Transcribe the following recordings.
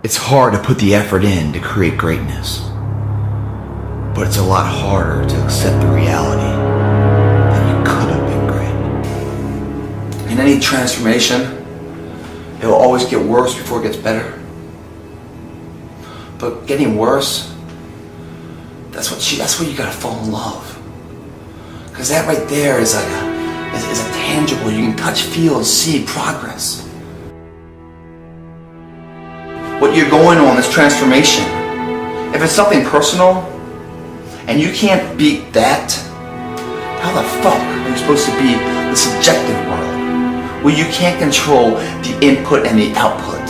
It's hard to put the effort in to create greatness, but it's a lot harder to accept the reality that you could have been great. In any transformation, it will always get worse before it gets better. But getting worse, that's where you gotta fall in love. Because that right there is a tangible, you can touch, feel, and see progress. What you're going on, this transformation, if it's something personal and you can't beat that, how the fuck are you supposed to be the subjective world where you can't control the input and the output?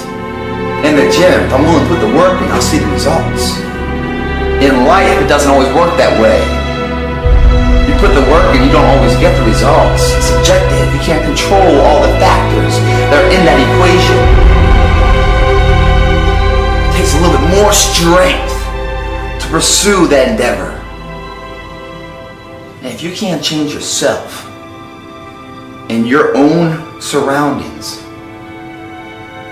In the gym, if I'm willing to put the work in, I'll see the results. In life, it doesn't always work that way. You put the work in, you don't always get the results. It's subjective. You can't control all the factors that are in that equation. It takes a little bit more strength to pursue that endeavor. And if you can't change yourself and your own surroundings,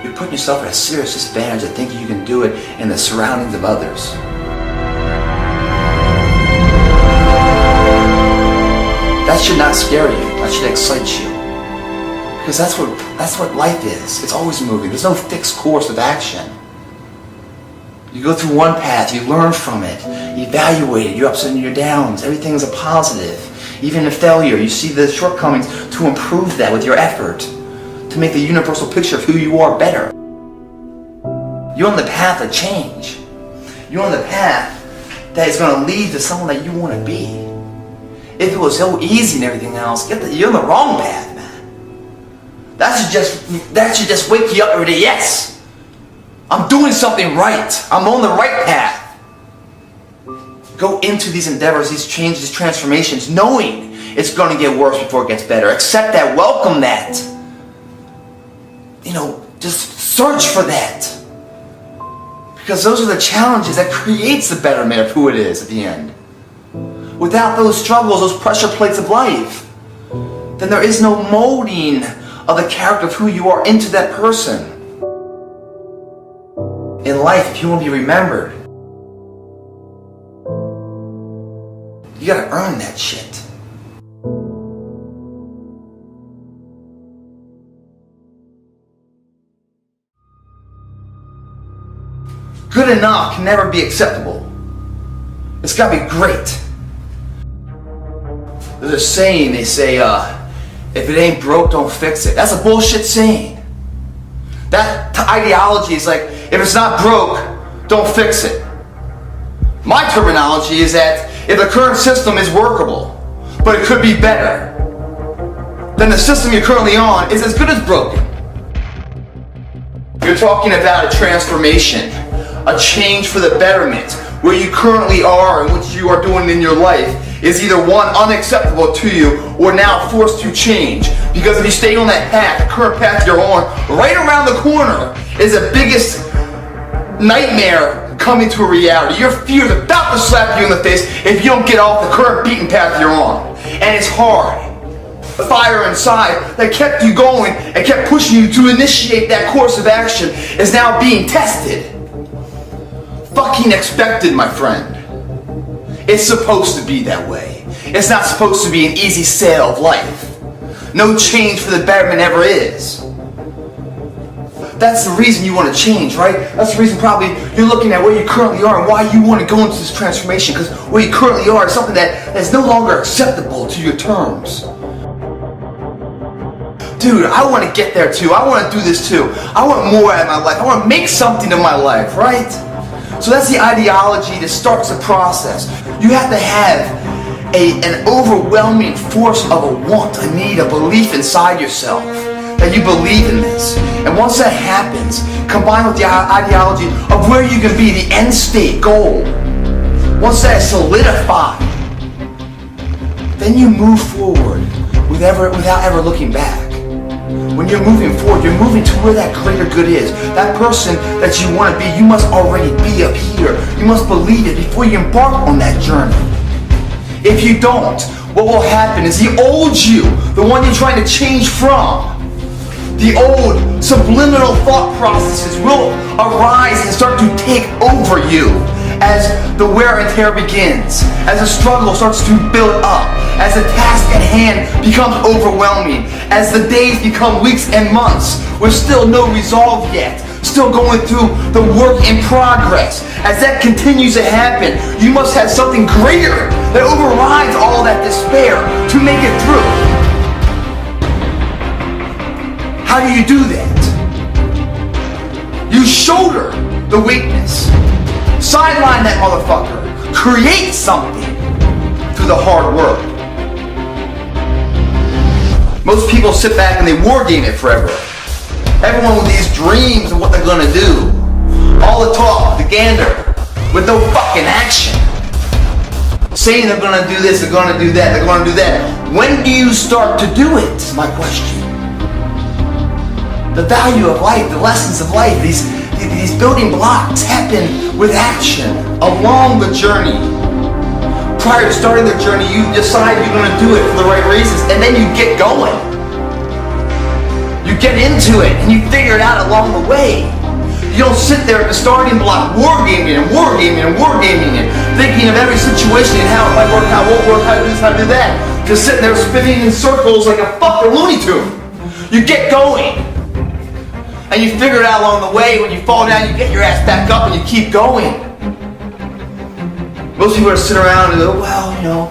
you're putting yourself at a serious disadvantage of thinking you can do it in the surroundings of others. That should not scare you. That should excite you. Because that's what life is. It's always moving. There's no fixed course of action. You go through one path, you learn from it, you evaluate it, your ups and your downs. Everything is a positive. Even in failure, you see the shortcomings to improve that with your effort, to make the universal picture of who you are better. You're on the path of change. You're on the path that is going to lead to someone that you want to be. If it was so easy and everything else, you're on the wrong path, man. That should just wake you up every day. Yes, I'm doing something right. I'm on the right path. Go into these endeavors, these changes, these transformations, knowing it's going to get worse before it gets better. Accept that. Welcome that. Just search for that. Because those are the challenges that creates the betterment of who it is at the end. Without those struggles, those pressure plates of life, then there is no molding of the character of who you are into that person. In life, if you want to be remembered, you gotta earn that shit. Good enough can never be acceptable. It's gotta be great. There's a saying, they say, if it ain't broke, don't fix it. That's a bullshit saying. That ideology is like, if it's not broke, don't fix it. My terminology is that if the current system is workable, but it could be better, then the system you're currently on is as good as broken. You're talking about a transformation, a change for the betterment. Where you currently are and what you are doing in your life is either one, unacceptable to you, or now forced to change. Because if you stay on that path, the current path you're on, right around the corner is the biggest nightmare coming to a reality. Your fear is about to slap you in the face if you don't get off the current beaten path you're on. And it's hard. The fire inside that kept you going and kept pushing you to initiate that course of action is now being tested. Fucking expected, my friend. It's supposed to be that way. It's not supposed to be an easy sail of life. No change for the betterment ever is. That's the reason you want to change, right? That's the reason probably you're looking at where you currently are and why you want to go into this transformation, because where you currently are is something that is no longer acceptable to your terms. Dude, I want to get there too. I want to do this too. I want more out of my life. I want to make something of my life, right? So that's the ideology that starts the process. You have to have an overwhelming force of a want, a need, a belief inside yourself that you believe in this. And once that happens, combined with the ideology of where you can be, the end state goal, once that is solidified, then you move forward without ever looking back. When you're moving forward, you're moving to where that greater good is. That person that you want to be, you must already be up here. You must believe it before you embark on that journey. If you don't, what will happen is the old you, the one you're trying to change from, The old subliminal thought processes will arise and start to take over you as the wear and tear begins, as the struggle starts to build up, as the task at hand becomes overwhelming, as the days become weeks and months with still no resolve yet, still going through the work in progress. As that continues to happen, you must have something greater that overrides all that despair to make it through. How do you do that? You shoulder the weakness. Sideline that motherfucker. Create something through the hard work. Most people sit back and they war game it forever. Everyone with these dreams of what they're gonna do. All the talk, the gander, with no fucking action. Saying they're gonna do this, they're gonna do that, they're gonna do that. When do you start to do it, is my question. The value of life, the lessons of life, these building blocks happen with action along the journey. Prior to starting the journey, you decide you're going to do it for the right reasons, and then you get going. You get into it, and you figure it out along the way. You don't sit there at the starting block wargaming and wargaming and wargaming and thinking of every situation and how it might work, how it won't work, how to do this, how to do that. Just sitting there spinning in circles like a fucking Looney Tune. You get going. And you figure it out along the way. When you fall down, you get your ass back up and you keep going. Most people are sitting around and go, well, you know,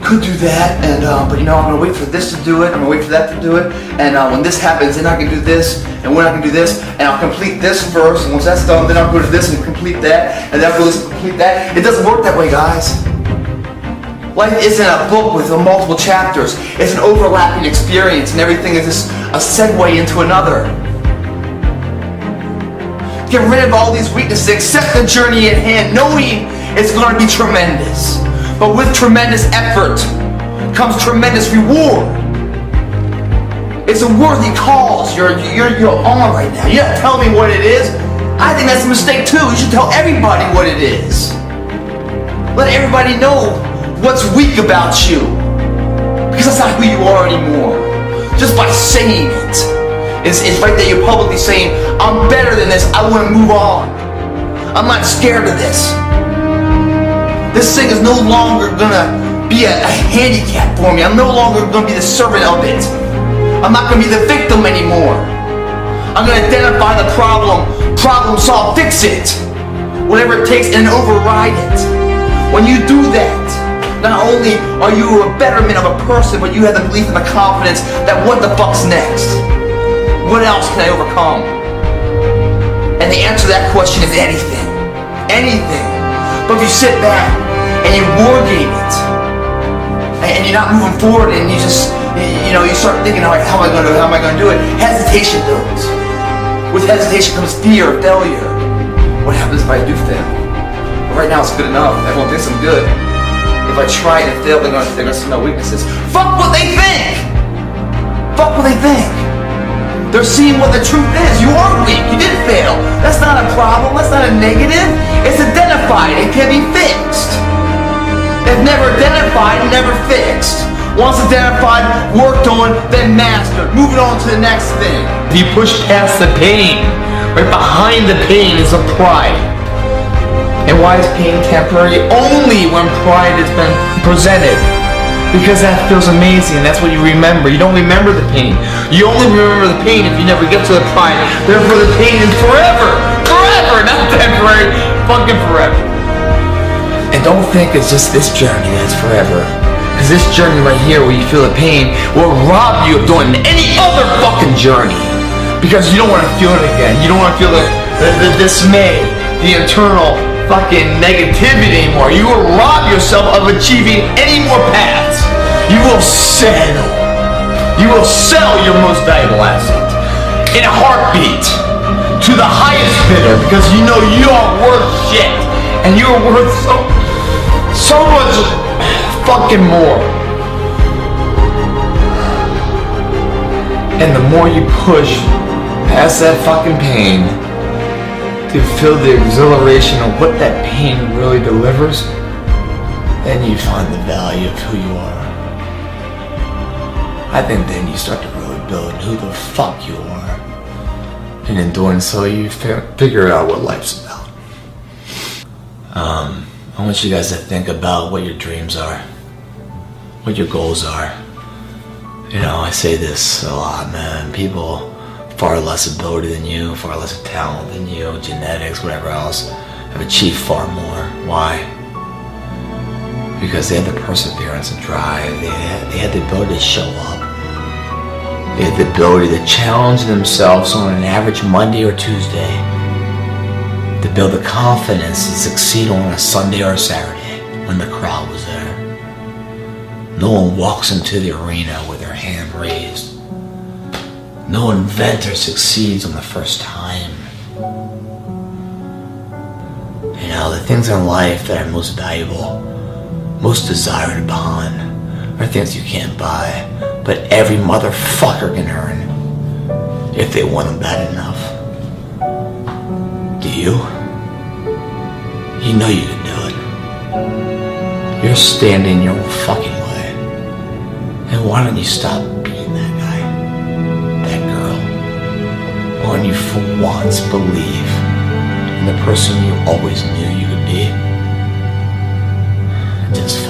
could do that, and but you know, I'm gonna wait for this to do it, I'm gonna wait for that to do it, and when this happens, then I can do this, and when I can do this, and I'll complete this first, and once that's done, then I'll go to this and complete that, and then I'll go to this and complete that. It doesn't work that way, guys. Life isn't a book with multiple chapters. It's an overlapping experience, and everything is just a segue into another. Get rid of all these weaknesses, accept the journey at hand, knowing it's going to be tremendous. But with tremendous effort comes tremendous reward. It's a worthy cause you're on right now. You don't tell me what it is. I think that's a mistake too. You should tell everybody what it is. Let everybody know what's weak about you, because that's not who you are anymore. Just by saying it, it's right there. You're publicly saying, I'm better than this, I want to move on. I'm not scared of this. This thing is no longer gonna be a handicap for me. I'm no longer gonna be the servant of it. I'm not gonna be the victim anymore. I'm gonna identify the problem solve, fix it. Whatever it takes, and override it. When you do that, not only are you a betterment of a person, but you have the belief and the confidence that what the fuck's next? What else can I overcome? And the answer to that question is anything. Anything. But if you sit back and you war game it, and you're not moving forward, and you just, you start thinking, all right, how am I gonna do it? Hesitation builds. With hesitation comes fear of failure. What happens if I do fail? Well, right now it's good enough. Everyone thinks I'm good. If I try and fail, they're gonna see my weaknesses. Fuck what they think! Fuck what they think! They're seeing what the truth is. You are weak. You did fail. That's not a problem. That's not a negative. It's identified. It can be fixed. If never identified, never fixed. Once identified, worked on, then mastered. Moving on to the next thing. If you push past the pain, right behind the pain is a pride. And why is pain temporary? Only when pride has been presented. Because that feels amazing, and that's what you remember. You don't remember the pain. You only remember the pain if you never get to the pride. Therefore the pain is forever. Forever, not temporary. Fucking forever. And don't think it's just this journey that's forever. Because this journey right here where you feel the pain will rob you of doing any other fucking journey. Because you don't want to feel it again. You don't want to feel the dismay, the internal fucking negativity anymore. You will rob yourself of achieving any more paths. You will settle. You will sell your most valuable asset in a heartbeat to the highest bidder, because you know you are worth shit, and you are worth so much fucking more. And the more you push past that fucking pain to feel the exhilaration of what that pain really delivers, then you find the value of who you are. I think then you start to really building who the fuck you are. And in doing so, you figure out what life's about. I want you guys to think about what your dreams are, what your goals are. You know, I say this a lot, man. People far less ability than you, far less talent than you, genetics, whatever else, have achieved far more. Why? Because they had the perseverance and drive. They had the ability to show up. They had the ability to challenge themselves on an average Monday or Tuesday, to build the confidence to succeed on a Sunday or a Saturday when the crowd was there. No one walks into the arena with their hand raised. No inventor succeeds on the first time. You know, the things in life that are most valuable, most desired upon, are things you can't buy, but every motherfucker can earn if they want them bad enough. Do you? You know you can do it. You're standing in your own fucking way. And why don't you stop being that guy, that girl? Why don't you for once believe in the person you always knew you could be? Just